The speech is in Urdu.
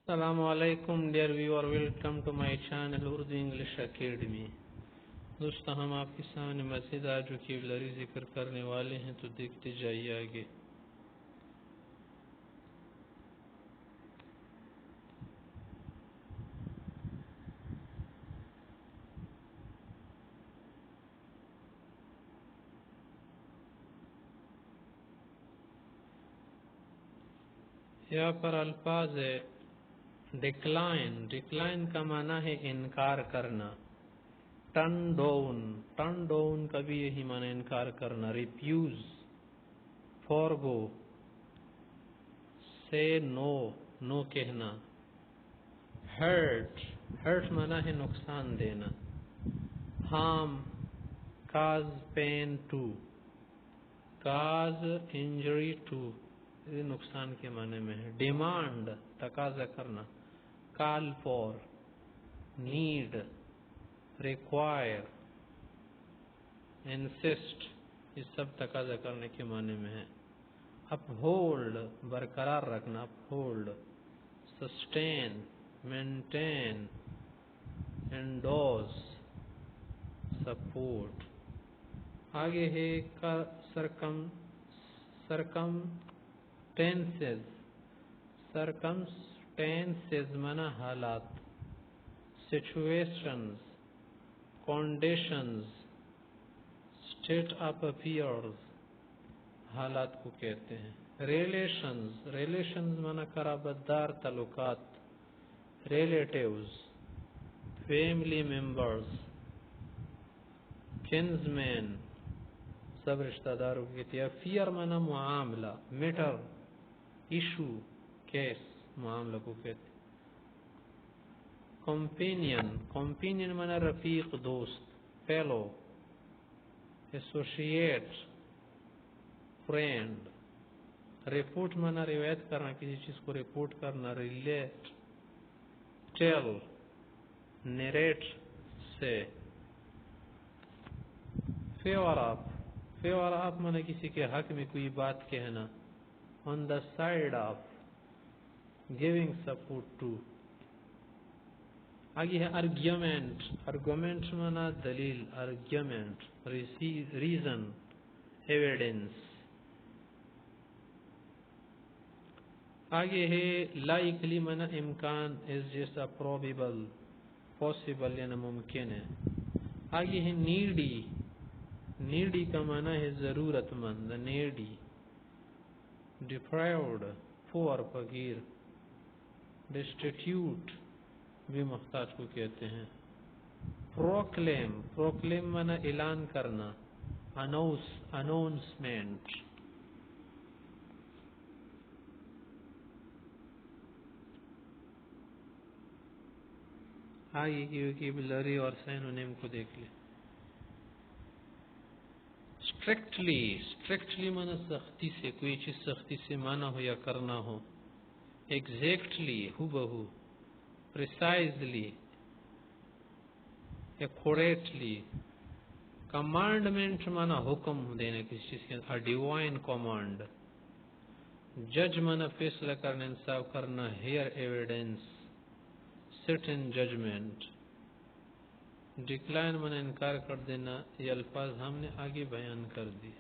Assalamu alaikum dear viewer, welcome to my channel Urdu English Academy. دوستو ہم آپ کے سامنے مزید آج وکیبلری ذکر کرنے والے ہیں تو دیکھتے جائیے آگے. یہاں پر الفاظ ہے ڈکلائن. ڈکلائن کا معنی ہے انکار کرنا. Turn down. ٹرن ڈاؤن کا بھی یہی معنی انکار کرنا. ریفیوز, فورگو, سے نو, نو کہنا. ہرٹ. ہرٹ معنی ہے نقصان دینا. Harm, cause pain to, cause injury to, یہ نقصان کے معنی میں ہے. ڈیمانڈ, تقاضا کرنا. Call for, need, require, insist, یہ سب تقاضا کرنے کے معنی میں ہے. اپ ہولڈ, برقرار رکھنا. Uphold. Sustain, maintain, endorse, support. آگے ہے سرکمسٹینسز. سرکمسٹینسز معنی حالات. Situations, conditions, state of affairs, حالات کو کہتے ہیں. ریلیشنز. ریلیشنز معنی قرابت دار, تعلقات. Relatives, family members. کنزمین, سب رشتہ داروں کو کہتے ہیں. افیئر معنی معاملہ. میٹر, ایشو, کیس, معاملہ کو کہتے ہیں. کمپینین. کمپینین معنی رفیق, دوست. Fellow, ایسوسییٹ, friend. رپورٹ معنی روایت کرنا, کسی چیز کو رپورٹ کرنا. ریلیٹ, ٹیل, نیریٹ سے. Favour of. فیور آف معنی کسی کے حق میں کوئی بات کہنا. On the side of, giving support to. آگے ہے آرگیومنٹ. آرگومنٹ معنی دلیل. Argument, reason, evidence. آگے ہے لائکلی معنی امکان, اس جیسا. پروبیبل, پاسبل یعنی ممکن ہے. آگے ہے نیڈی. نیڈی کا معنی ہے ضرورت مند. نیڈی. ڈیپرائیوڈ, پور, فقیر. ڈسٹیٹیوٹ بھی محتاج کو کہتے ہیں. پروکلیم. پروکلیم معنی اعلان کرنا. اناؤنسمنٹ. آگے کی وکیبلری اور سینونیم کو دیکھ لیں. اسٹرکٹلی. اسٹرکٹلی معنی سختی سے, کوئی چیز سختی سے مانا ہو یا کرنا ہو. ایگزیکٹلی, ہو. Precisely, accurately. کمانڈمنٹ معنی حکم دینے کسی چیز کے. Divine command. جج معنی فیصلہ کرنا, انصاف کرنا. ہیئر ایویڈنس, سٹ ان ججمنٹ. ڈکلائن معنی انکار کر دینا. یہ الفاظ ہم نے آگے بیان کر دی.